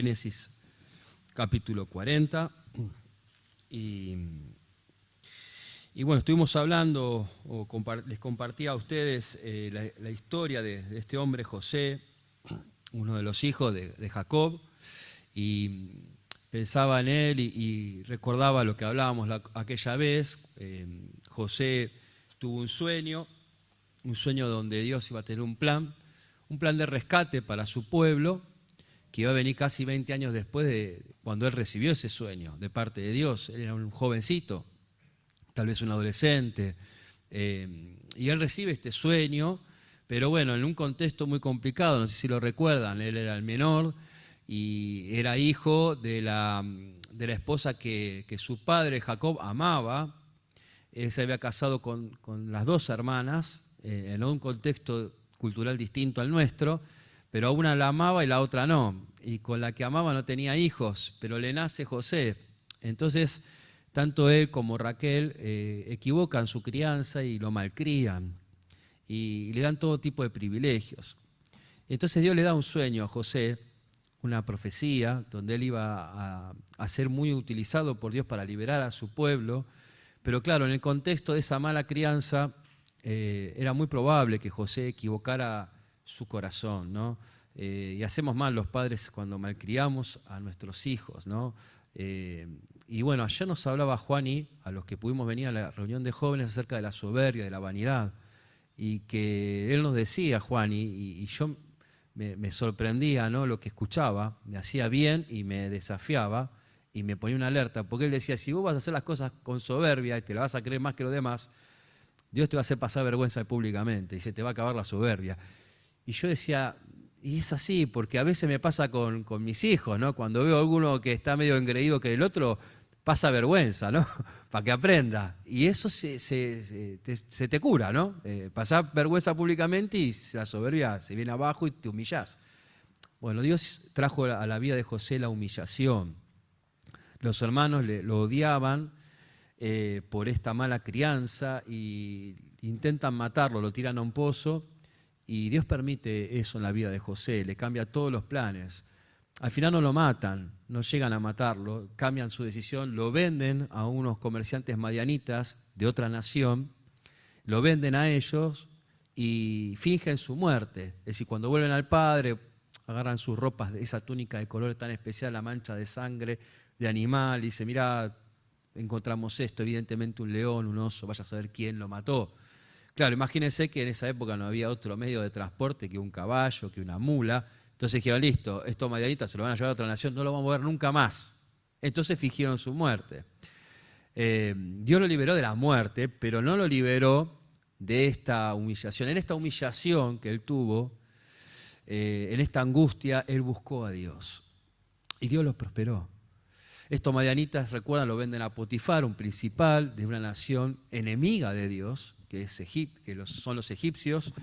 Génesis capítulo 40. Y bueno, estuvimos hablando, les compartía a ustedes la historia de este hombre José, uno de los hijos de Jacob, y pensaba en él y recordaba lo que hablábamos aquella vez. José tuvo un sueño donde Dios iba a tener un plan de rescate para su pueblo, que iba a venir casi 20 años después de cuando él recibió ese sueño de parte de Dios. Él era un jovencito, tal vez un adolescente, y él recibe este sueño, pero bueno, en un contexto muy complicado. No sé si lo recuerdan. Él era el menor y era hijo de la esposa que su padre Jacob amaba. Él se había casado con las dos hermanas en un contexto cultural distinto al nuestro, pero a una la amaba y la otra no, y con la que amaba no tenía hijos, pero le nace José. Entonces, tanto él como Raquel equivocan su crianza y lo malcrían, y le dan todo tipo de privilegios. Entonces Dios le da un sueño a José, una profecía, donde él iba a ser muy utilizado por Dios para liberar a su pueblo, pero claro, en el contexto de esa mala crianza, era muy probable que José equivocara su corazón, ¿no? Y hacemos mal los padres cuando malcriamos a nuestros hijos, ¿no? Y bueno, ayer nos hablaba Juani, a los que pudimos venir a la reunión de jóvenes, acerca de la soberbia, de la vanidad, y que él nos decía, Juani, y yo me sorprendía, ¿no?, lo que escuchaba, me hacía bien y me desafiaba y me ponía una alerta, porque él decía, si vos vas a hacer las cosas con soberbia y te la vas a creer más que los demás, Dios te va a hacer pasar vergüenza públicamente y se te va a acabar la soberbia. Y yo decía, y es así, porque a veces me pasa con mis hijos, ¿no? Cuando veo a alguno que está medio engreído que el otro, pasa vergüenza, ¿no? Para que aprenda. Y eso se te cura, ¿no? Pasar vergüenza públicamente y la soberbia se viene abajo y te humillás. Bueno, Dios trajo a la vida de José la humillación. Los hermanos lo odiaban por esta mala crianza y intentan matarlo, lo tiran a un pozo, y Dios permite eso en la vida de José, le cambia todos los planes. Al final no lo matan, no llegan a matarlo, cambian su decisión, lo venden a unos comerciantes madianitas de otra nación, lo venden a ellos y fingen su muerte. Es decir, cuando vuelven al padre, agarran sus ropas, de esa túnica de color tan especial, la mancha de sangre de animal, y dice, mira, encontramos esto, evidentemente un león, un oso, vaya a saber quién lo mató. Claro, imagínense que en esa época no había otro medio de transporte que un caballo, que una mula. Entonces dijeron, listo, estos madianitas se lo van a llevar a otra nación, no lo vamos a ver nunca más. Entonces fingieron su muerte. Dios lo liberó de la muerte, pero no lo liberó de esta humillación. En esta humillación que él tuvo, en esta angustia, él buscó a Dios. Y Dios los prosperó. Estos madianitas, recuerdan, lo venden a Potifar, un principal de una nación enemiga de Dios, que son los egipcios,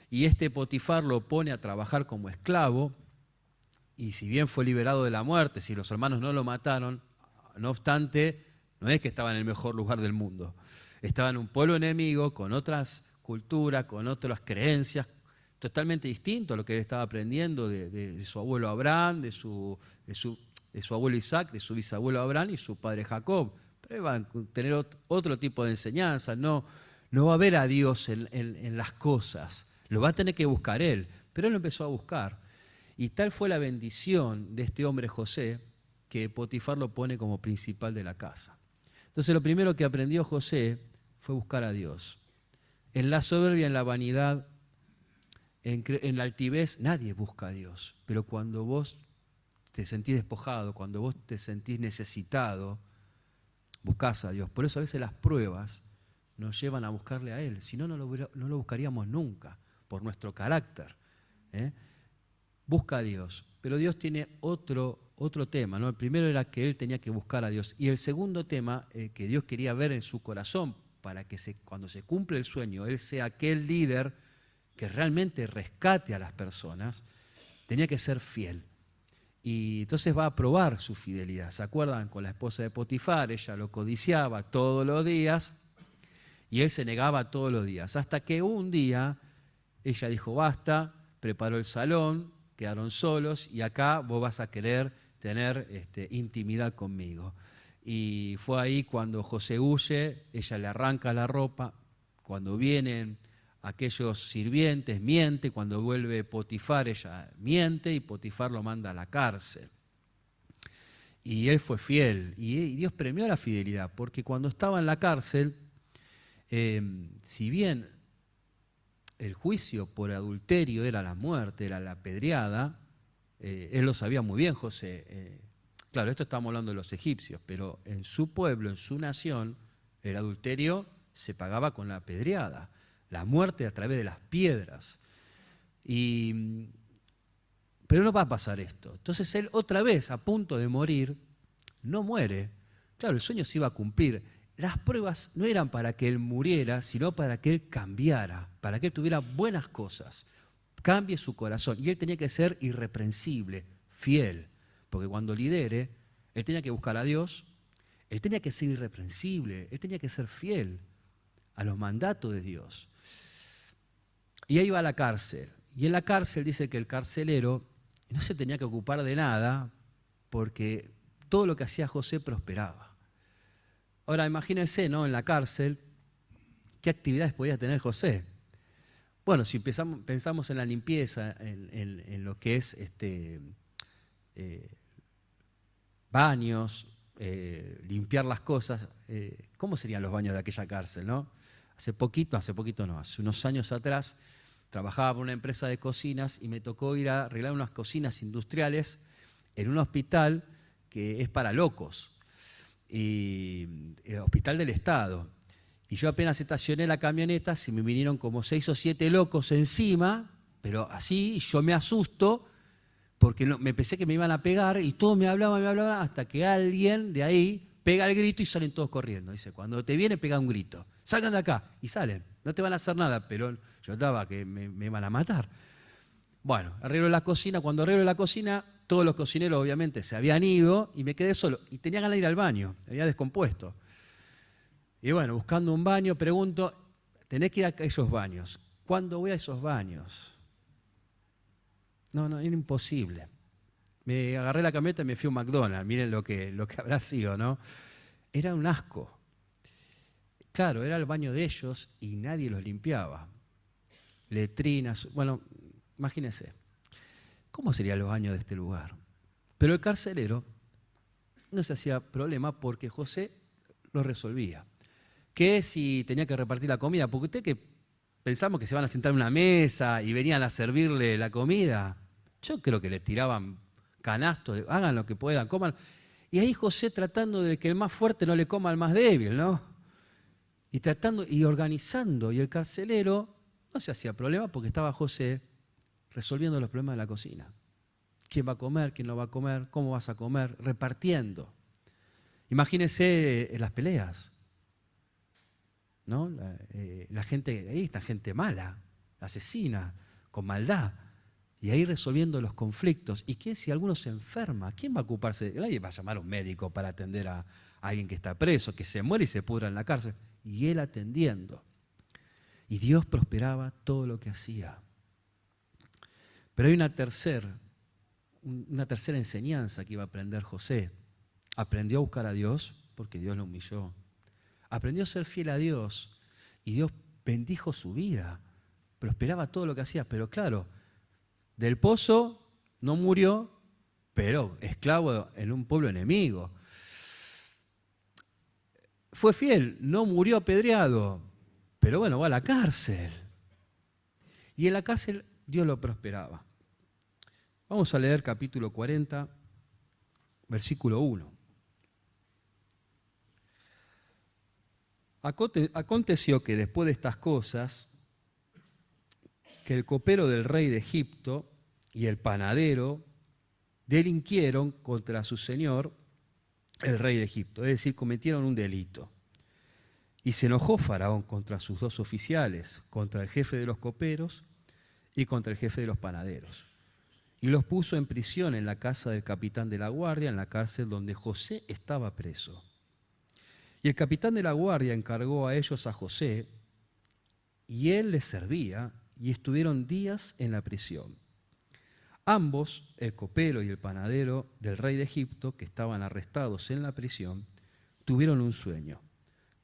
y este Potifar lo pone a trabajar como esclavo, y si bien fue liberado de la muerte, si los hermanos no lo mataron, no obstante, no es que estaba en el mejor lugar del mundo. Estaba en un pueblo enemigo, con otras culturas, con otras creencias, totalmente distinto a lo que él estaba aprendiendo de su abuelo Abraham, de su abuelo Isaac, de su bisabuelo Abraham y su padre Jacob. Pero van a tener otro tipo de enseñanza, no va a ver a Dios en las cosas, lo va a tener que buscar él. Pero él lo empezó a buscar. Y tal fue la bendición de este hombre José, que Potifar lo pone como principal de la casa. Entonces lo primero que aprendió José fue buscar a Dios. En la soberbia, en la vanidad, en la altivez, nadie busca a Dios. Pero cuando vos te sentís despojado, cuando vos te sentís necesitado, buscás a Dios. Por eso a veces las pruebas nos llevan a buscarle a Él. Si no, no lo buscaríamos nunca, por nuestro carácter. Busca a Dios. Pero Dios tiene otro tema, ¿no? El primero era que él tenía que buscar a Dios. Y el segundo tema que Dios quería ver en su corazón, para que cuando se cumple el sueño, él sea aquel líder que realmente rescate a las personas, tenía que ser fiel. Y entonces va a probar su fidelidad. ¿Se acuerdan? Con la esposa de Potifar, ella lo codiciaba todos los días y él se negaba todos los días. Hasta que un día ella dijo, basta, preparó el salón, quedaron solos y acá vos vas a querer tener intimidad conmigo. Y fue ahí cuando José huye, ella le arranca la ropa, cuando vienen aquellos sirvientes, miente, cuando vuelve Potifar, ella miente y Potifar lo manda a la cárcel. Y él fue fiel, y Dios premió la fidelidad, porque cuando estaba en la cárcel, si bien el juicio por adulterio era la muerte, era la apedreada, él lo sabía muy bien, José. Claro, esto estamos hablando de los egipcios, pero en su pueblo, en su nación, el adulterio se pagaba con la apedreada, la muerte a través de las piedras. Pero no va a pasar esto. Entonces él otra vez, a punto de morir, no muere. Claro, el sueño se iba a cumplir. Las pruebas no eran para que él muriera, sino para que él cambiara, para que él tuviera buenas cosas, cambie su corazón. Y él tenía que ser irreprensible, fiel, porque cuando lidere, él tenía que buscar a Dios, él tenía que ser irreprensible, él tenía que ser fiel a los mandatos de Dios. Y ahí va a la cárcel. Y en la cárcel dice que el carcelero no se tenía que ocupar de nada porque todo lo que hacía José prosperaba. Ahora imagínense, ¿no? En la cárcel, ¿qué actividades podía tener José? Bueno, si pensamos en la limpieza, en lo que es baños, limpiar las cosas, ¿cómo serían los baños de aquella cárcel, no? Hace unos años atrás, trabajaba por una empresa de cocinas y me tocó ir a arreglar unas cocinas industriales en un hospital que es para locos, y el hospital del Estado. Y yo apenas estacioné la camioneta, se me vinieron como 6 o 7 locos encima, pero así, yo me asusto, porque me pensé que me iban a pegar, y todos me hablaban, hasta que alguien de ahí pega el grito y salen todos corriendo. Dice, cuando te viene, pega un grito. Salgan de acá, y salen. No te van a hacer nada, pero yo estaba que me iban a matar. Bueno, arreglo la cocina. Cuando arreglo la cocina, todos los cocineros obviamente se habían ido y me quedé solo. Y tenía ganas de ir al baño, me había descompuesto. Y bueno, buscando un baño, pregunto, tenés que ir a esos baños. ¿Cuándo voy a esos baños? No, era imposible. Me agarré la camioneta y me fui a un McDonald's. Miren lo que habrá sido, ¿no? Era un asco. Claro, era el baño de ellos y nadie los limpiaba. Letrinas, bueno, imagínense. ¿Cómo serían los baños de este lugar? Pero el carcelero no se hacía problema porque José lo resolvía. ¿Qué si tenía que repartir la comida? Porque usted que pensamos que se van a sentar en una mesa y venían a servirle la comida, yo creo que les tiraban canastos, hagan lo que puedan, coman. Y ahí José tratando de que el más fuerte no le coma al más débil, ¿no? Y tratando y organizando, y el carcelero no se hacía problema porque estaba José resolviendo los problemas de la cocina. ¿Quién va a comer? ¿Quién no va a comer? ¿Cómo vas a comer? Repartiendo. Imagínense las peleas, ¿no? La gente, ahí está gente mala, asesina, con maldad. Y ahí resolviendo los conflictos. ¿Y qué si alguno se enferma? ¿Quién va a ocuparse? Nadie va a llamar a un médico para atender a alguien que está preso, que se muere y se pudra en la cárcel. Y él atendiendo. Y Dios prosperaba todo lo que hacía. Pero hay una tercera enseñanza que iba a aprender José. Aprendió a buscar a Dios porque Dios lo humilló. Aprendió a ser fiel a Dios y Dios bendijo su vida. Prosperaba todo lo que hacía, pero claro, del pozo no murió, pero esclavo en un pueblo enemigo. Fue fiel, no murió apedreado, pero bueno, va a la cárcel. Y en la cárcel Dios lo prosperaba. Vamos a leer capítulo 40, versículo 1. Aconteció que después de estas cosas, que el copero del rey de Egipto y el panadero delinquieron contra su señor, el rey de Egipto, es decir, cometieron un delito. Y se enojó Faraón contra sus 2 oficiales, contra el jefe de los coperos y contra el jefe de los panaderos. Y los puso en prisión en la casa del capitán de la guardia, en la cárcel donde José estaba preso. Y el capitán de la guardia encargó a ellos a José, y él les servía, y estuvieron días en la prisión. Ambos, el copero y el panadero del rey de Egipto, que estaban arrestados en la prisión, tuvieron un sueño.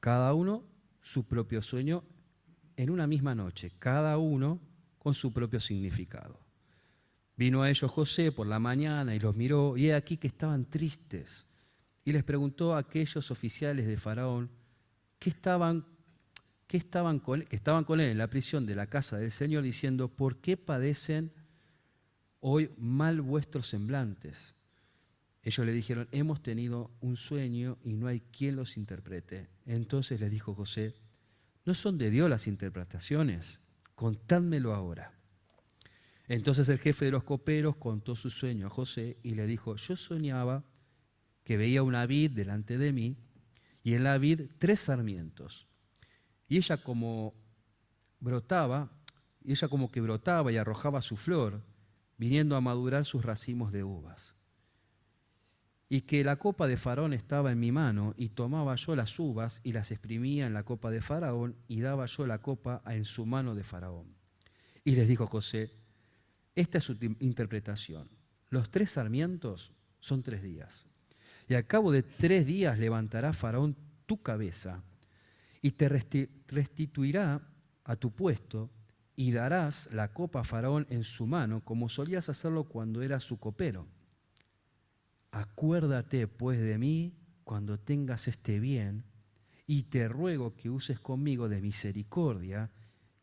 Cada uno su propio sueño en una misma noche, cada uno con su propio significado. Vino a ellos José por la mañana y los miró, y he aquí que estaban tristes. Y les preguntó a aquellos oficiales de Faraón que estaban con él en la prisión de la casa del Señor, diciendo: ¿por qué padecen hoy mal vuestros semblantes? Ellos le dijeron: hemos tenido un sueño y no hay quien los interprete. Entonces les dijo José: ¿no son de Dios las interpretaciones? Contádmelo ahora. Entonces el jefe de los coperos contó su sueño a José y le dijo: yo soñaba que veía una vid delante de mí y en la vid 3 sarmientos. Y ella como que brotaba y arrojaba su flor, viniendo a madurar sus racimos de uvas. Y que la copa de Faraón estaba en mi mano, y tomaba yo las uvas y las exprimía en la copa de Faraón, y daba yo la copa en su mano de Faraón. Y les dijo José: esta es su interpretación. Los 3 sarmientos son 3 días. Y al cabo de 3 días levantará Faraón tu cabeza y te restituirá a tu puesto, y darás la copa a Faraón en su mano, como solías hacerlo cuando eras su copero. Acuérdate pues de mí cuando tengas este bien, y te ruego que uses conmigo de misericordia,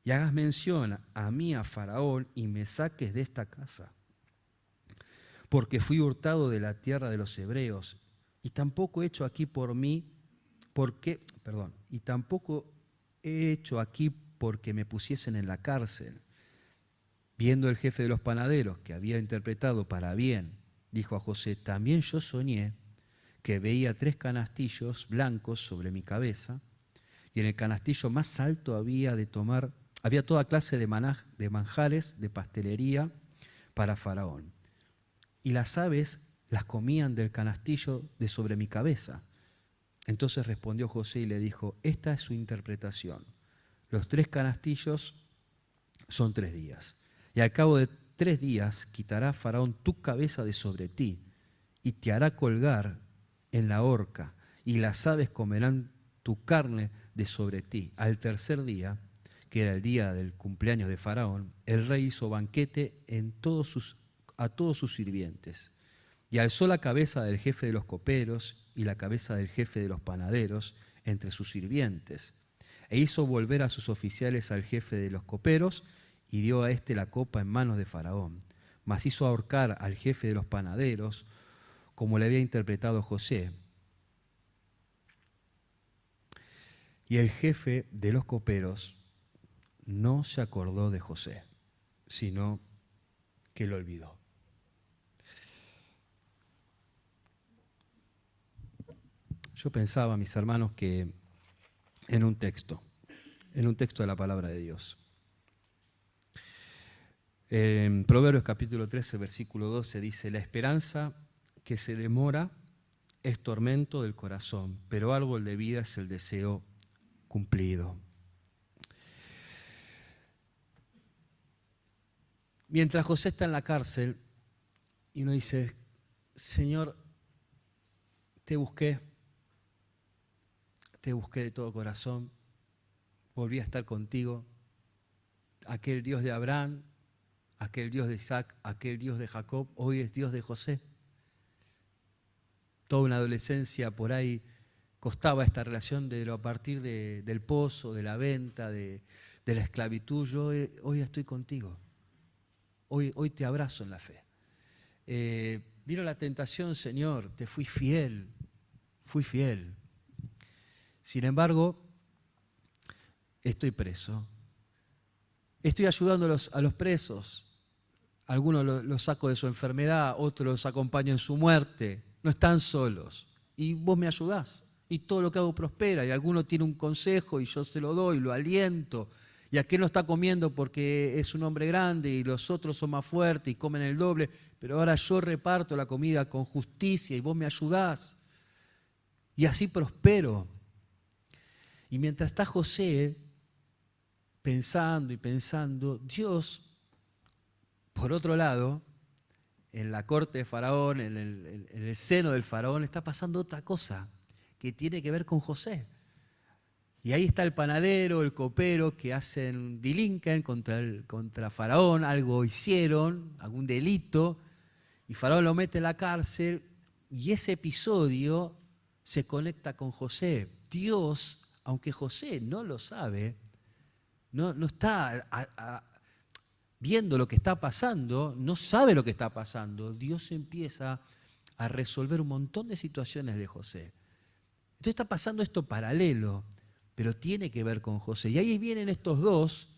y hagas mención a mí, a Faraón, y me saques de esta casa. Porque fui hurtado de la tierra de los hebreos, y tampoco he hecho aquí porque me pusiesen en la cárcel. Viendo el jefe de los panaderos que había interpretado para bien, dijo a José: también yo soñé que veía 3 canastillos blancos sobre mi cabeza, y en el canastillo más alto había toda clase de manjares de pastelería para Faraón. Y las aves las comían del canastillo de sobre mi cabeza. Entonces respondió José y le dijo: esta es su interpretación. Los 3 canastillos son 3 días. Y al cabo de 3 días quitará Faraón tu cabeza de sobre ti y te hará colgar en la horca, y las aves comerán tu carne de sobre ti. Al tercer día, que era el día del cumpleaños de Faraón, el rey hizo banquete a todos sus sirvientes. Y alzó la cabeza del jefe de los coperos y la cabeza del jefe de los panaderos entre sus sirvientes. E hizo volver a sus oficiales al jefe de los coperos, y dio a éste la copa en manos de Faraón. Mas hizo ahorcar al jefe de los panaderos, como le había interpretado José. Y el jefe de los coperos no se acordó de José, sino que lo olvidó. Yo pensaba, mis hermanos, que en un texto de la palabra de Dios. En Proverbios capítulo 13, versículo 12 dice: la esperanza que se demora es tormento del corazón, pero árbol de vida es el deseo cumplido. Mientras José está en la cárcel y uno dice: Señor, te busqué de todo corazón, volví a estar contigo, aquel Dios de Abraham, aquel Dios de Isaac, aquel Dios de Jacob, hoy es Dios de José. Toda una adolescencia por ahí costaba esta relación a partir del pozo, de la venta, de la esclavitud. Yo hoy estoy contigo, hoy te abrazo en la fe. Vino la tentación, Señor, te fui fiel. Sin embargo, estoy preso. Estoy ayudando a los presos. Algunos los saco de su enfermedad, otros los acompaño en su muerte. No están solos. Y vos me ayudás. Y todo lo que hago prospera. Y alguno tiene un consejo y yo se lo doy, lo aliento. Y aquel no está comiendo porque es un hombre grande y los otros son más fuertes y comen el doble. Pero ahora yo reparto la comida con justicia y vos me ayudás. Y así prospero. Y mientras está José pensando y pensando, Dios, por otro lado, en la corte de Faraón, en el seno del Faraón, está pasando otra cosa que tiene que ver con José. Y ahí está el panadero, el copero, que hacen delinquen contra Faraón, algo hicieron, algún delito, y Faraón lo mete en la cárcel, y ese episodio se conecta con José. Dios, aunque José no lo sabe, no está viendo lo que está pasando, no sabe lo que está pasando, Dios empieza a resolver un montón de situaciones de José. Entonces está pasando esto paralelo, pero tiene que ver con José. Y ahí vienen estos dos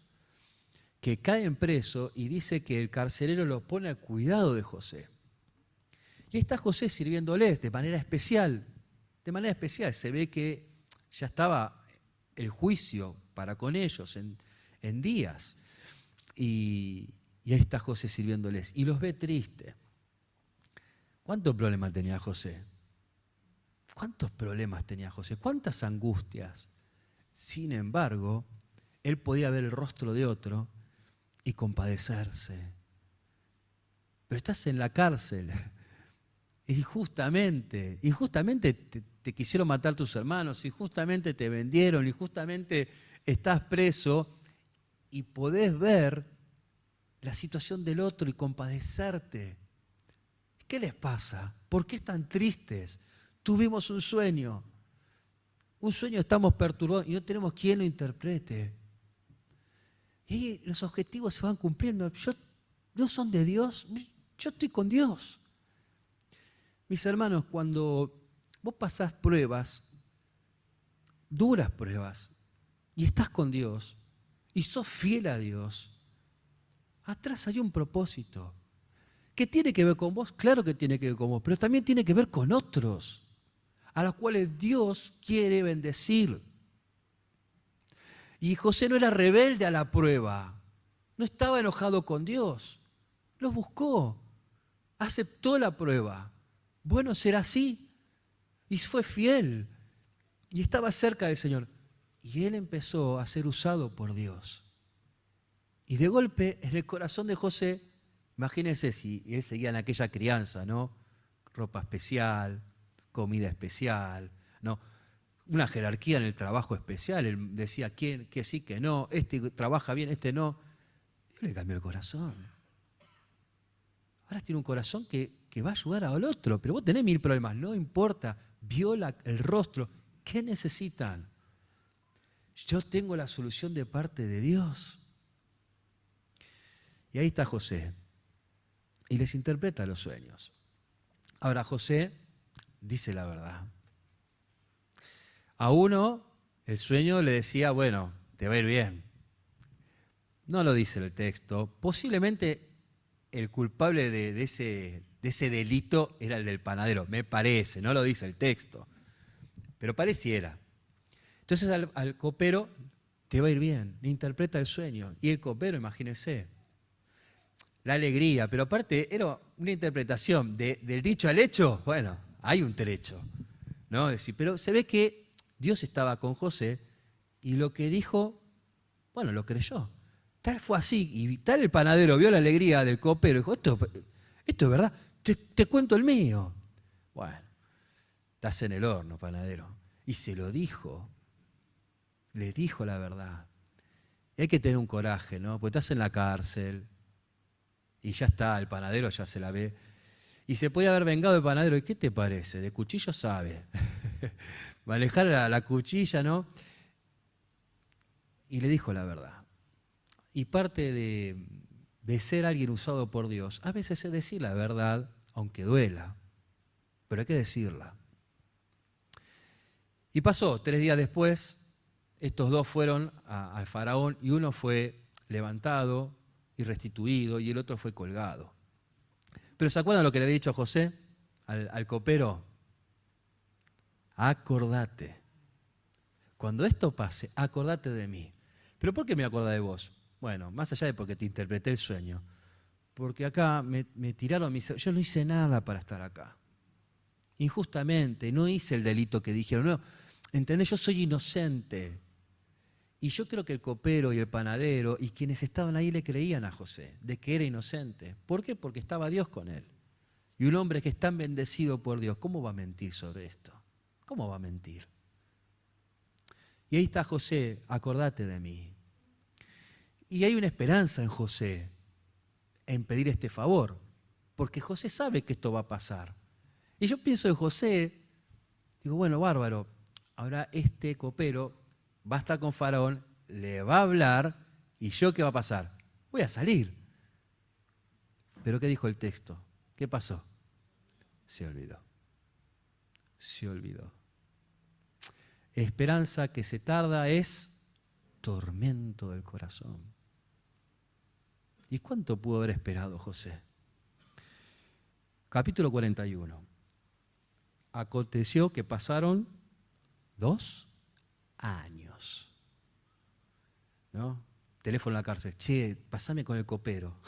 que caen presos y dice que el carcelero los pone al cuidado de José. Y ahí está José sirviéndoles de manera especial. De manera especial, se ve que ya estaba el juicio para con ellos en días. Y ahí está José sirviéndoles. Y los ve tristes. ¿Cuántos problemas tenía José? ¿Cuántos problemas tenía José? ¿Cuántas angustias? Sin embargo, él podía ver el rostro de otro y compadecerse. Pero estás en la cárcel. Y justamente te quisieron matar tus hermanos, y justamente te vendieron, y justamente estás preso, y podés ver la situación del otro y compadecerte. ¿Qué les pasa? ¿Por qué están tristes? Tuvimos un sueño estamos perturbados y no tenemos quien lo interprete. Y ahí los objetivos se van cumpliendo. ¿No son de Dios? Yo estoy con Dios. Mis hermanos, cuando vos pasás pruebas, duras pruebas, y estás con Dios, y sos fiel a Dios, atrás hay un propósito. ¿Qué tiene que ver con vos? Claro que tiene que ver con vos, pero también tiene que ver con otros, a los cuales Dios quiere bendecir. Y José no era rebelde a la prueba, no estaba enojado con Dios, los buscó, aceptó la prueba. Bueno, será así. Y fue fiel. Y estaba cerca del Señor. Y él empezó a ser usado por Dios. Y de golpe, en el corazón de José, imagínense si él seguía en aquella crianza, ¿no? Ropa especial, comida especial, ¿no? Una jerarquía en el trabajo especial. Él decía quién, que sí, que no. Este trabaja bien, este no. Dios le cambió el corazón. Ahora tiene un corazón que va a ayudar al otro, pero vos tenés 1000 problemas, no importa, vio el rostro, ¿qué necesitan? Yo tengo la solución de parte de Dios. Y ahí está José, y les interpreta los sueños. Ahora José dice la verdad. A uno el sueño le decía, bueno, te va a ir bien. No lo dice el texto, posiblemente el culpable de ese delito era el del panadero, me parece, no lo dice el texto, pero pareciera. Entonces al copero te va a ir bien, le interpreta el sueño. Y el copero, imagínense, la alegría, pero aparte era una interpretación del dicho al hecho, bueno, hay un trecho, ¿no? Pero se ve que Dios estaba con José y lo que dijo, bueno, lo creyó. Tal fue así, y tal el panadero vio la alegría del copero y dijo, esto es verdad, te cuento el mío. Bueno, estás en el horno, panadero. Y se lo dijo, le dijo la verdad. Y hay que tener un coraje, ¿no? Porque estás en la cárcel y ya está, el panadero ya se la ve. Y se puede haber vengado el panadero. ¿Y qué te parece? De cuchillo sabe. Manejar la cuchilla, ¿no? Y le dijo la verdad. Y parte de ser alguien usado por Dios, a veces es decir la verdad, aunque duela, pero hay que decirla. Y pasó, 3 días después, estos dos fueron al faraón y uno fue levantado y restituido y el otro fue colgado. Pero ¿se acuerdan lo que le había dicho a José, al copero? Acordate. Cuando esto pase, acordate de mí. ¿Pero por qué me acuerdo de vos? Bueno, más allá de porque te interpreté el sueño, porque acá me tiraron yo no hice nada para estar acá. Injustamente, no hice el delito que dijeron. No, ¿entendés? Yo soy inocente. Y yo creo que el copero y el panadero y quienes estaban ahí le creían a José de que era inocente. ¿Por qué? Porque estaba Dios con él. Y un hombre que es tan bendecido por Dios, ¿cómo va a mentir sobre esto? ¿Cómo va a mentir? Y ahí está José, acordate de mí. Y hay una esperanza en José, en pedir este favor, porque José sabe que esto va a pasar. Y yo pienso en José, digo, bueno, bárbaro, ahora este copero va a estar con Faraón, le va a hablar, ¿y yo qué va a pasar? Voy a salir. ¿Pero qué dijo el texto? ¿Qué pasó? Se olvidó. Se olvidó. Esperanza que se tarda es tormento del corazón. ¿Y cuánto pudo haber esperado José? Capítulo 41. Aconteció que pasaron 2 años. ¿No? Teléfono en la cárcel. Che, pasame con el copero.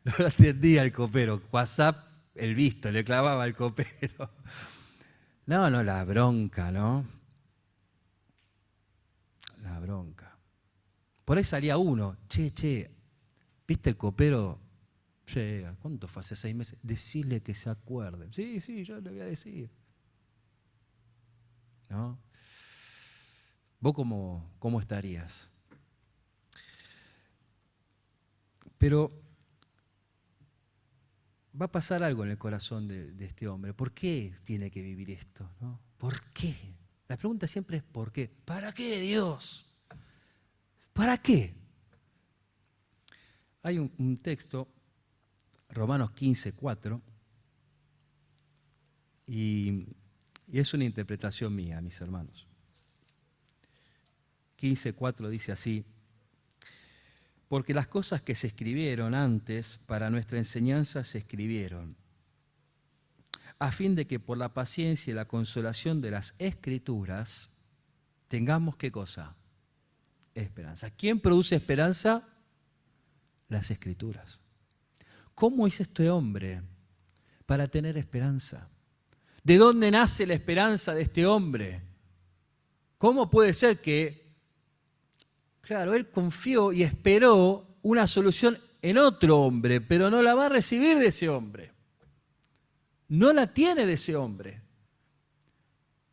No lo atendía el copero. WhatsApp, el visto, le clavaba al copero. No, la bronca, ¿no? La bronca. Por ahí salía uno. Che, ¿viste el copero? Che, ¿cuánto fue? Hace 6 meses. Decirle que se acuerde. Sí, yo le voy a decir. ¿No? ¿Vos cómo estarías? Pero va a pasar algo en el corazón de este hombre. ¿Por qué tiene que vivir esto? ¿No? ¿Por qué? La pregunta siempre es ¿por qué? ¿Para qué, Dios? ¿Para qué? Hay un texto, Romanos 15:4, y es una interpretación mía, mis hermanos. 15:4 dice así: porque las cosas que se escribieron antes para nuestra enseñanza se escribieron, a fin de que por la paciencia y la consolación de las Escrituras tengamos ¿qué cosa? Esperanza. ¿Quién produce esperanza? Las Escrituras. ¿Cómo hizo este hombre para tener esperanza? ¿De dónde nace la esperanza de este hombre? ¿Cómo puede ser que, claro, él confió y esperó una solución en otro hombre, pero no la va a recibir de ese hombre? No la tiene de ese hombre.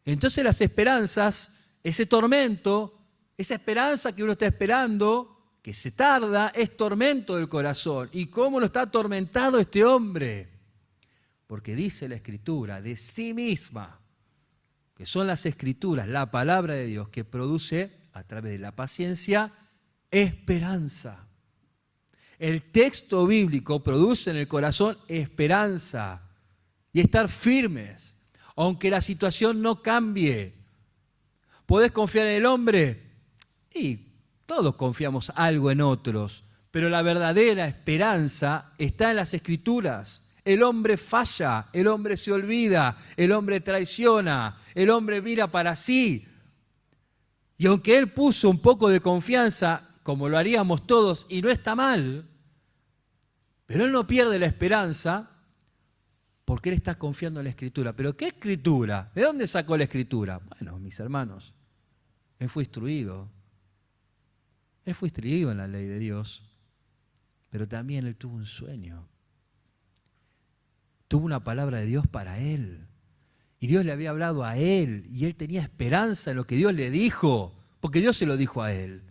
Entonces las esperanzas, ese tormento, esa esperanza que uno está esperando, que se tarda, es tormento del corazón. ¿Y cómo lo está atormentado este hombre? Porque dice la Escritura de sí misma, que son las Escrituras, la palabra de Dios, que produce, a través de la paciencia, esperanza. El texto bíblico produce en el corazón esperanza y estar firmes, aunque la situación no cambie. ¿Podés confiar en el hombre? Y todos confiamos algo en otros, pero la verdadera esperanza está en las Escrituras. El hombre falla, el hombre se olvida, el hombre traiciona, el hombre mira para sí. Y aunque él puso un poco de confianza, como lo haríamos todos, y no está mal, pero él no pierde la esperanza porque él está confiando en la Escritura. ¿Pero qué Escritura? ¿De dónde sacó la Escritura? Bueno, mis hermanos, él fue instruido. Él fue instruido en la ley de Dios, pero también él tuvo un sueño. Tuvo una palabra de Dios para él. Y Dios le había hablado a él, y él tenía esperanza en lo que Dios le dijo, porque Dios se lo dijo a él.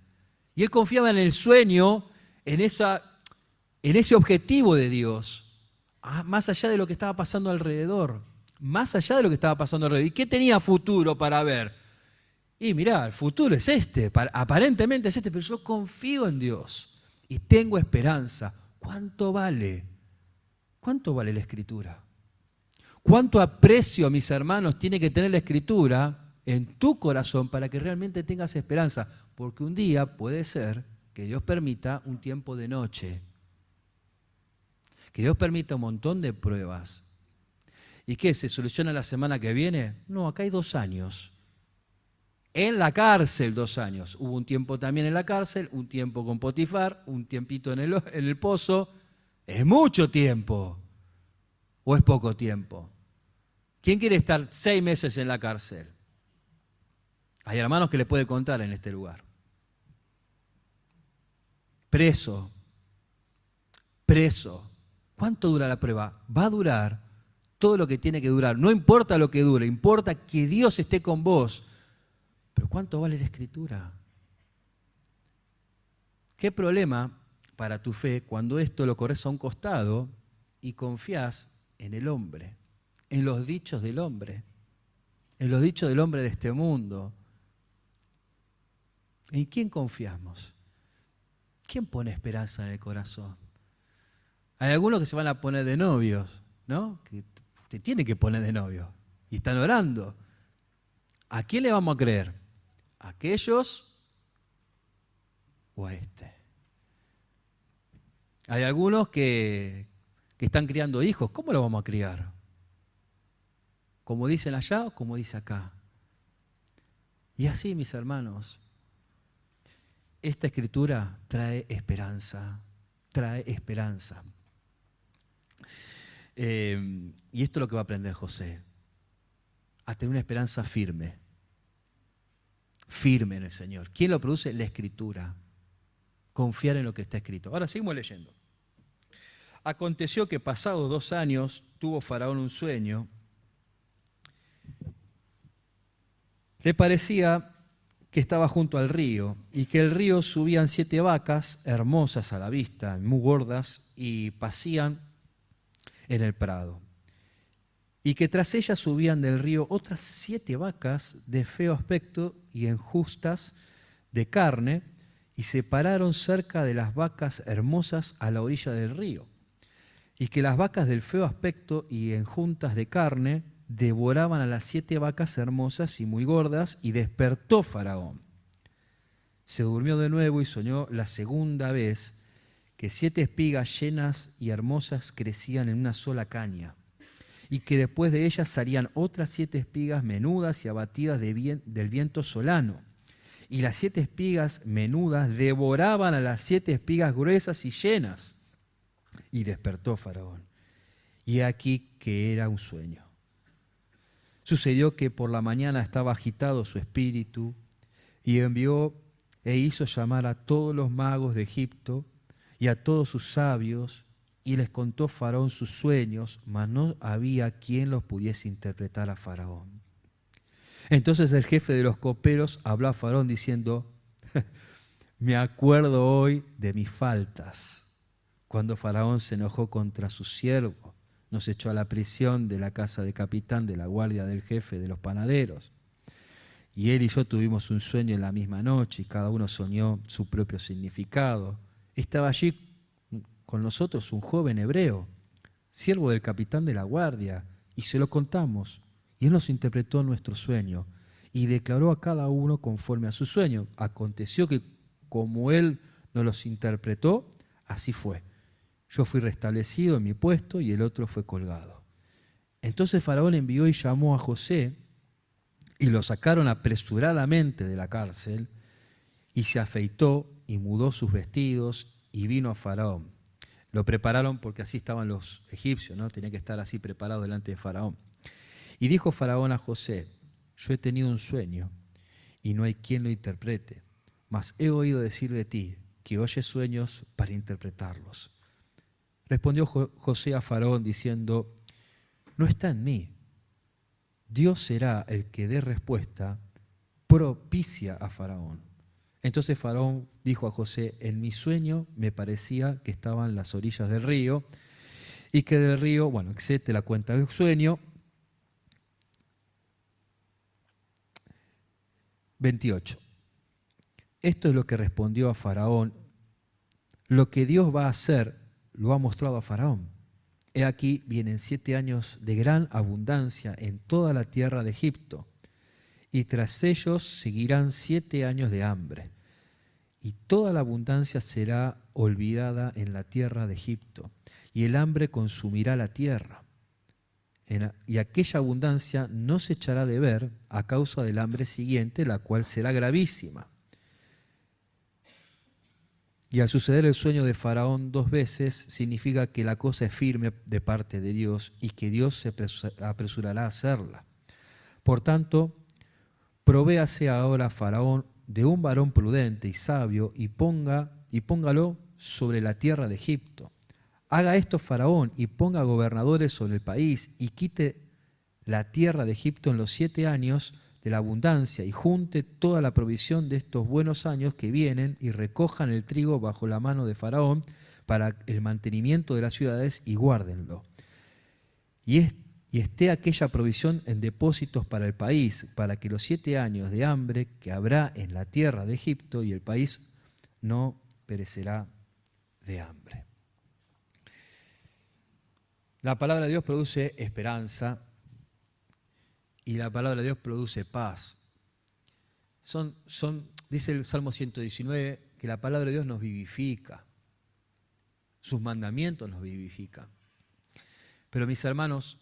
Y él confiaba en el sueño, en ese objetivo de Dios, más allá de lo que estaba pasando alrededor. Más allá de lo que estaba pasando alrededor. ¿Y qué tenía futuro para ver? Y mirá, el futuro es este, aparentemente es este, pero yo confío en Dios y tengo esperanza. ¿Cuánto vale? ¿Cuánto vale la Escritura? ¿Cuánto aprecio, mis hermanos, tiene que tener la Escritura en tu corazón para que realmente tengas esperanza? Porque un día puede ser que Dios permita un tiempo de noche, que Dios permita un montón de pruebas. ¿Y qué? ¿Se soluciona la semana que viene? No, acá hay 2 años. En la cárcel 2 años. Hubo un tiempo también en la cárcel, un tiempo con Potifar, un tiempito en el pozo. Es mucho tiempo. ¿O es poco tiempo? ¿Quién quiere estar 6 meses en la cárcel? Hay hermanos que les puede contar en este lugar. Preso. ¿Cuánto dura la prueba? Va a durar todo lo que tiene que durar. No importa lo que dure, importa que Dios esté con vos. Pero ¿cuánto vale la Escritura? ¿Qué problema para tu fe cuando esto lo corres a un costado y confías en el hombre, en los dichos del hombre, en los dichos del hombre de este mundo? ¿En quién confiamos? ¿Quién pone esperanza en el corazón? Hay algunos que se van a poner de novios, ¿no? Que te tiene que poner de novio y están orando. ¿A quién le vamos a creer? ¿A aquellos o a este? Hay algunos que están criando hijos. ¿Cómo los vamos a criar? ¿Como dicen allá o como dice acá? Y así, mis hermanos, esta Escritura trae esperanza, trae esperanza. Y esto es lo que va a aprender José, a tener una esperanza firme, firme en el Señor. ¿Quién lo produce? La Escritura. Confiar en lo que está escrito. Ahora seguimos leyendo. Aconteció que pasados 2 años tuvo Faraón un sueño. Le parecía que estaba junto al río y que el río subían 7 vacas hermosas a la vista, muy gordas, y pacían en el prado. Y que tras ellas subían del río otras 7 vacas de feo aspecto y enjustas de carne, y se pararon cerca de las vacas hermosas a la orilla del río. Y que las vacas del feo aspecto y enjuntas de carne devoraban a las 7 vacas hermosas y muy gordas, y despertó Faraón. Se durmió de nuevo y soñó la segunda vez que 7 espigas llenas y hermosas crecían en una sola caña, y que después de ellas salían otras 7 espigas menudas y abatidas del viento solano. Y las 7 espigas menudas devoraban a las 7 espigas gruesas y llenas. Y despertó Faraón. Y aquí que era un sueño. Sucedió que por la mañana estaba agitado su espíritu, y envió e hizo llamar a todos los magos de Egipto y a todos sus sabios, y les contó Faraón sus sueños, mas no había quien los pudiese interpretar a Faraón. Entonces el jefe de los coperos habló a Faraón diciendo: me acuerdo hoy de mis faltas, cuando Faraón se enojó contra su siervo, nos echó a la prisión de la casa de capitán de la guardia del jefe de los panaderos. Y él y yo tuvimos un sueño en la misma noche, y cada uno soñó su propio significado. Estaba allí con nosotros un joven hebreo, siervo del capitán de la guardia, y se lo contamos. Y él nos interpretó nuestro sueño y declaró a cada uno conforme a su sueño. Aconteció que como él nos los interpretó, así fue. Yo fui restablecido en mi puesto y el otro fue colgado. Entonces Faraón envió y llamó a José, y lo sacaron apresuradamente de la cárcel, y se afeitó y mudó sus vestidos y vino a Faraón. Lo prepararon porque así estaban los egipcios, ¿no? Tenía que estar así preparado delante de Faraón. Y dijo Faraón a José: yo he tenido un sueño y no hay quien lo interprete, mas he oído decir de ti que oyes sueños para interpretarlos. Respondió José a Faraón diciendo: no está en mí. Dios será el que dé respuesta propicia a Faraón. Entonces Faraón dijo a José: en mi sueño me parecía que estaban las orillas del río, y que del río, bueno, etcétera, la cuenta del sueño. 28. Esto es lo que respondió a Faraón. Lo que Dios va a hacer lo ha mostrado a Faraón. He aquí vienen 7 años de gran abundancia en toda la tierra de Egipto, y tras ellos seguirán 7 años de hambre, y toda la abundancia será olvidada en la tierra de Egipto, y el hambre consumirá la tierra. Y aquella abundancia no se echará de ver a causa del hambre siguiente, la cual será gravísima. Y al suceder el sueño de Faraón 2 veces, significa que la cosa es firme de parte de Dios y que Dios se apresurará a hacerla. Por tanto, provéase ahora a Faraón de un varón prudente y sabio, y póngalo sobre la tierra de Egipto, Haga esto Faraón y ponga gobernadores sobre el país y quite la tierra de Egipto en los 7 años de la abundancia y junte toda la provisión de estos buenos años que vienen y recojan el trigo bajo la mano de Faraón para el mantenimiento de las ciudades y guárdenlo. Y esté aquella provisión en depósitos para el país, para que los 7 años de hambre que habrá en la tierra de Egipto y el país no perecerá de hambre. La palabra de Dios produce esperanza y la palabra de Dios produce paz. Dice el Salmo 119 que la palabra de Dios nos vivifica, sus mandamientos nos vivifican. Pero mis hermanos,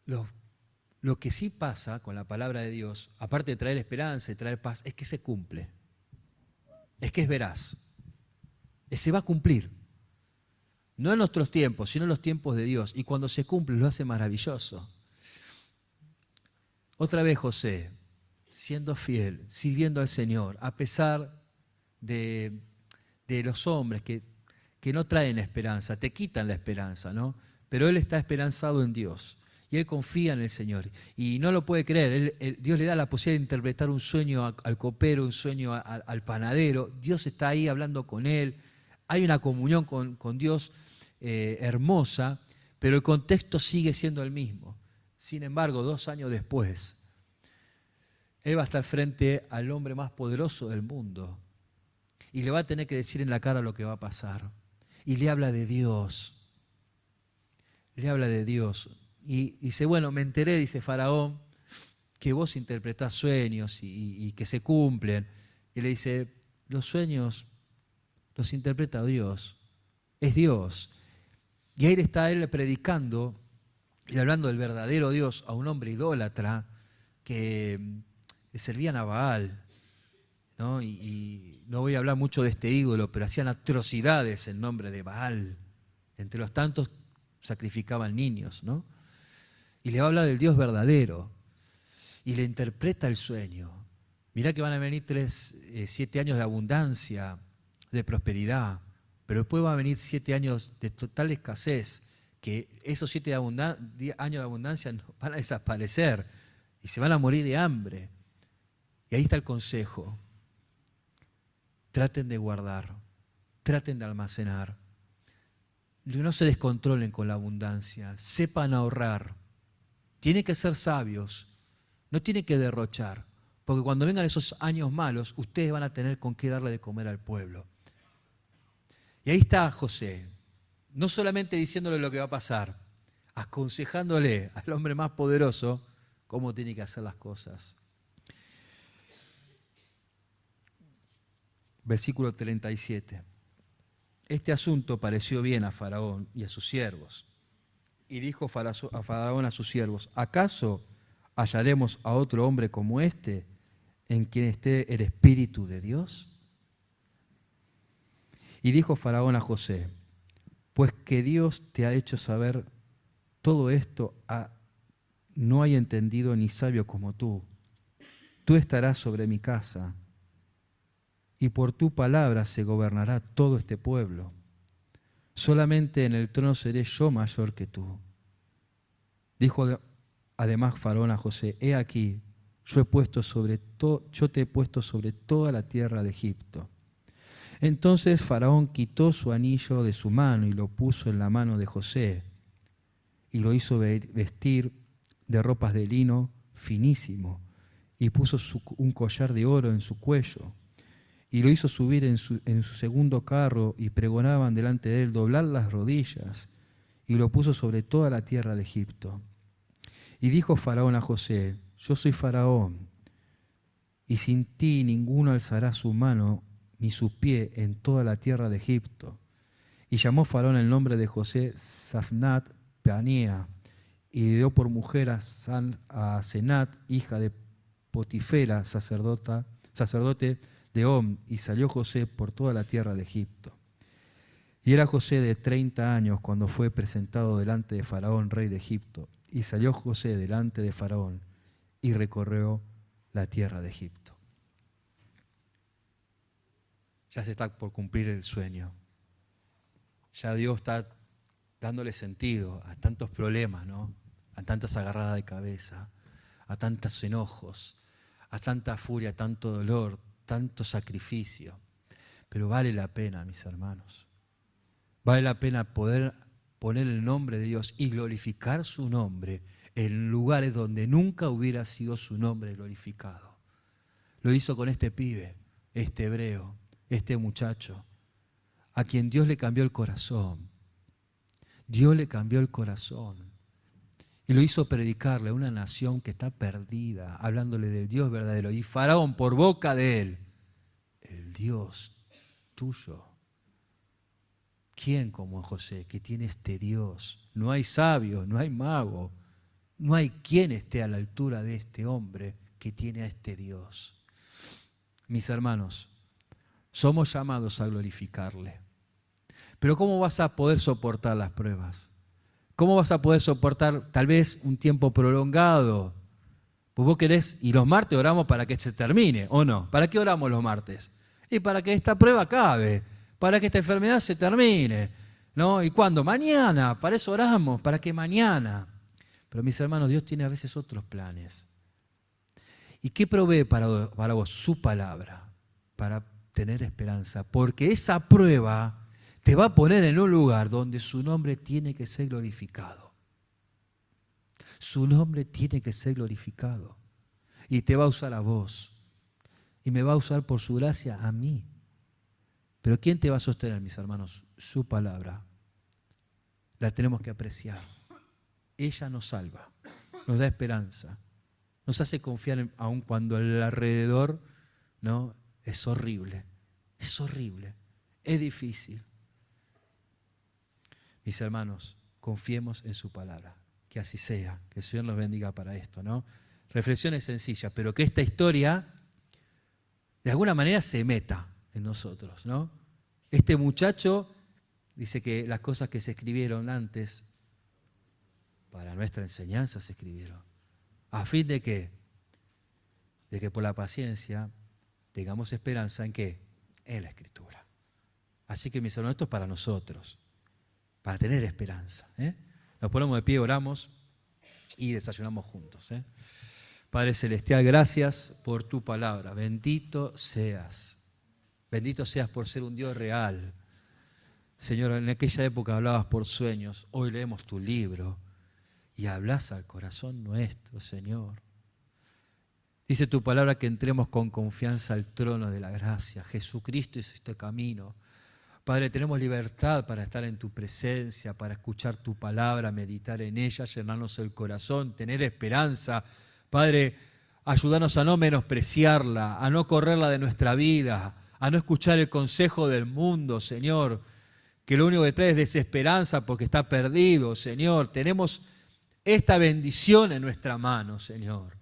lo que sí pasa con la palabra de Dios, aparte de traer esperanza y traer paz, es que se cumple, es que es veraz, se va a cumplir. No en nuestros tiempos, sino en los tiempos de Dios. Y cuando se cumple lo hace maravilloso. Otra vez José, siendo fiel, sirviendo al Señor, a pesar de los hombres que no traen esperanza, te quitan la esperanza, ¿no? Pero él está esperanzado en Dios y él confía en el Señor. Y no lo puede creer, Dios le da la posibilidad de interpretar un sueño al copero, un sueño al panadero. Dios está ahí hablando con él, hay una comunión con Dios hermosa, pero el contexto sigue siendo el mismo. Sin embargo, 2 años después, él va a estar frente al hombre más poderoso del mundo y le va a tener que decir en la cara lo que va a pasar. Y le habla de Dios. Le habla de Dios. Y dice, bueno, me enteré, dice Faraón, que vos interpretás sueños y que se cumplen. Y le dice, los sueños los interpreta Dios. Es Dios. Y ahí está él predicando y hablando del verdadero Dios a un hombre idólatra que servían a Baal, ¿no? Y no voy a hablar mucho de este ídolo, pero hacían atrocidades en nombre de Baal. Entre los tantos sacrificaban niños, ¿no? Y le habla del Dios verdadero y le interpreta el sueño. Mirá que van a venir 7 años de abundancia, de prosperidad, pero después van a venir 7 años de total escasez, que esos 7 años de abundancia van a desaparecer y se van a morir de hambre. Y ahí está el consejo. Traten de guardar, traten de almacenar. No se descontrolen con la abundancia, sepan ahorrar. Tienen que ser sabios, no tienen que derrochar, porque cuando vengan esos años malos, ustedes van a tener con qué darle de comer al pueblo. Y ahí está José, no solamente diciéndole lo que va a pasar, aconsejándole al hombre más poderoso cómo tiene que hacer las cosas. Versículo 37. Este asunto pareció bien a Faraón y a sus siervos. Y dijo a Faraón a sus siervos, ¿acaso hallaremos a otro hombre como este en quien esté el Espíritu de Dios? Y dijo Faraón a José, pues que Dios te ha hecho saber todo esto, no hay entendido ni sabio como tú. Tú estarás sobre mi casa, y por tu palabra se gobernará todo este pueblo. Solamente en el trono seré yo mayor que tú. Dijo además Faraón a José, he aquí, yo te he puesto sobre toda la tierra de Egipto. Entonces Faraón quitó su anillo de su mano y lo puso en la mano de José, y lo hizo vestir de ropas de lino finísimo, y puso un collar de oro en su cuello, y lo hizo subir en su segundo carro, y pregonaban delante de él doblar las rodillas, y lo puso sobre toda la tierra de Egipto. Y dijo Faraón a José, yo soy Faraón, y sin ti ninguno alzará su mano ni su pie en toda la tierra de Egipto. Y llamó Faraón el nombre de José Safnat Paneah, y dio por mujer a Senat, hija de Potifera, sacerdote de On, y salió José por toda la tierra de Egipto. Y era José de 30 años cuando fue presentado delante de Faraón, rey de Egipto. Y salió José delante de Faraón y recorrió la tierra de Egipto. Ya se está por cumplir el sueño. ya Dios está dándole sentido a tantos problemas, ¿no? A tantas agarradas de cabeza, a tantos enojos, a tanta furia, tanto dolor, tanto sacrificio. Pero vale la pena, mis hermanos. Vale la pena poder poner el nombre de Dios y glorificar su nombre en lugares donde nunca hubiera sido su nombre glorificado. Lo hizo con este pibe, este hebreo, este muchacho, a quien Dios le cambió el corazón. Dios le cambió el corazón y lo hizo predicarle a una nación que está perdida, hablándole del Dios verdadero. Y Faraón, por boca de él, el Dios tuyo. ¿Quién como José que tiene este Dios? No hay sabio, no hay mago, no hay quien esté a la altura de este hombre que tiene a este Dios. Mis hermanos, somos llamados a glorificarle. Pero ¿cómo vas a poder soportar las pruebas? ¿Cómo vas a poder soportar tal vez un tiempo prolongado? Pues vos querés, y los martes oramos para que se termine, ¿o no? ¿Para qué oramos los martes? Y para que esta prueba acabe, para que esta enfermedad se termine, ¿no? ¿Y cuándo? Mañana, para eso oramos, para que mañana. Pero mis hermanos, Dios tiene a veces otros planes. ¿Y qué provee para vos? Su palabra, para tener esperanza, porque esa prueba te va a poner en un lugar donde su nombre tiene que ser glorificado. Su nombre tiene que ser glorificado. Y te va a usar a vos. Y me va a usar por su gracia a mí. Pero ¿quién te va a sostener, mis hermanos? Su palabra. La tenemos que apreciar. Ella nos salva, nos da esperanza, nos hace confiar aun cuando el alrededor, ¿no? Es horrible, es difícil. Mis hermanos, confiemos en su palabra, que así sea, que el Señor nos bendiga para esto, ¿no? Reflexiones sencillas, pero que esta historia de alguna manera se meta en nosotros, ¿no? Este muchacho dice que las cosas que se escribieron antes para nuestra enseñanza se escribieron, a fin de que por la paciencia tengamos esperanza en ¿qué? En la Escritura. Así que mis hermanos, esto es para nosotros, para tener esperanza. Nos ponemos de pie, oramos y desayunamos juntos. Padre Celestial, gracias por tu palabra. Bendito seas por ser un Dios real. Señor, en aquella época hablabas por sueños, hoy leemos tu libro y hablas al corazón nuestro, Señor. Dice tu palabra que entremos con confianza al trono de la gracia. Jesucristo es este camino. Padre, tenemos libertad para estar en tu presencia, para escuchar tu palabra, meditar en ella, llenarnos el corazón, tener esperanza. Padre, ayúdanos a no menospreciarla, a no correrla de nuestra vida, a no escuchar el consejo del mundo, Señor, que lo único que trae es desesperanza porque está perdido, Señor. Tenemos esta bendición en nuestra mano, Señor.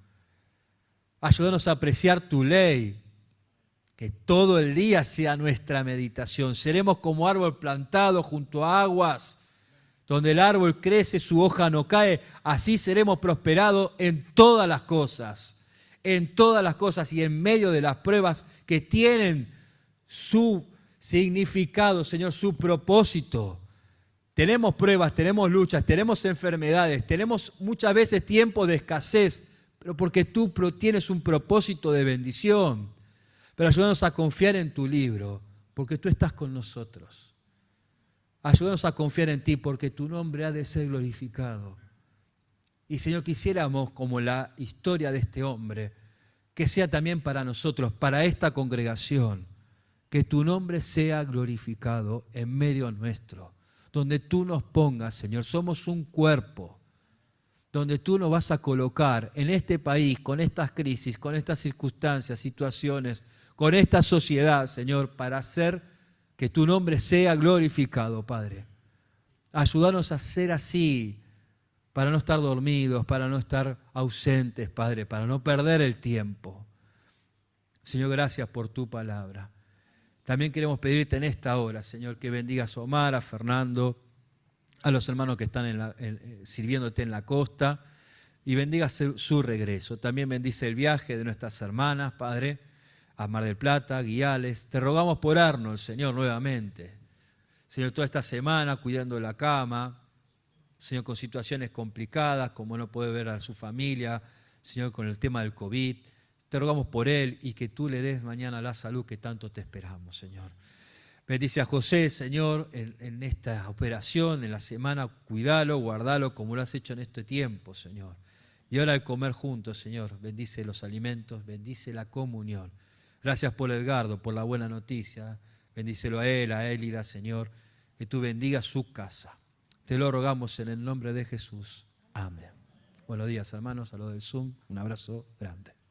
Ayúdanos a apreciar tu ley, que todo el día sea nuestra meditación. Seremos como árbol plantado junto a aguas, donde el árbol crece, su hoja no cae. Así seremos prosperados en todas las cosas y en medio de las pruebas que tienen su significado, Señor, su propósito. Tenemos pruebas, tenemos luchas, tenemos enfermedades, tenemos muchas veces tiempos de escasez, pero porque tú tienes un propósito de bendición. Pero ayúdanos a confiar en tu libro, porque tú estás con nosotros. Ayúdanos a confiar en ti, porque tu nombre ha de ser glorificado. Y Señor, quisiéramos, como la historia de este hombre, que sea también para nosotros, para esta congregación, que tu nombre sea glorificado en medio nuestro, donde tú nos pongas, Señor. Somos un cuerpo, donde tú nos vas a colocar en este país, con estas crisis, con estas circunstancias, situaciones, con esta sociedad, Señor, para hacer que tu nombre sea glorificado, Padre. Ayúdanos a ser así, para no estar dormidos, para no estar ausentes, Padre, para no perder el tiempo. Señor, gracias por tu palabra. También queremos pedirte en esta hora, Señor, que bendigas a Omar, a Fernando, a los hermanos que están sirviéndote en la costa, y bendiga su regreso. También bendice el viaje de nuestras hermanas, Padre, a Mar del Plata, guíales. Te rogamos por Arnold, Señor, nuevamente. Señor, toda esta semana cuidando la cama, Señor, con situaciones complicadas, como no puede ver a su familia, Señor, con el tema del COVID. Te rogamos por él y que tú le des mañana la salud que tanto te esperamos, Señor. Bendice a José, Señor, en esta operación, en la semana, cuídalo, guardalo como lo has hecho en este tiempo, Señor. Y ahora al comer juntos, Señor, bendice los alimentos, bendice la comunión. Gracias por Edgardo, por la buena noticia. Bendícelo a él, a Élida, Señor, que tú bendigas su casa. Te lo rogamos en el nombre de Jesús. Amén. Buenos días, hermanos, a los del Zoom. Un abrazo grande.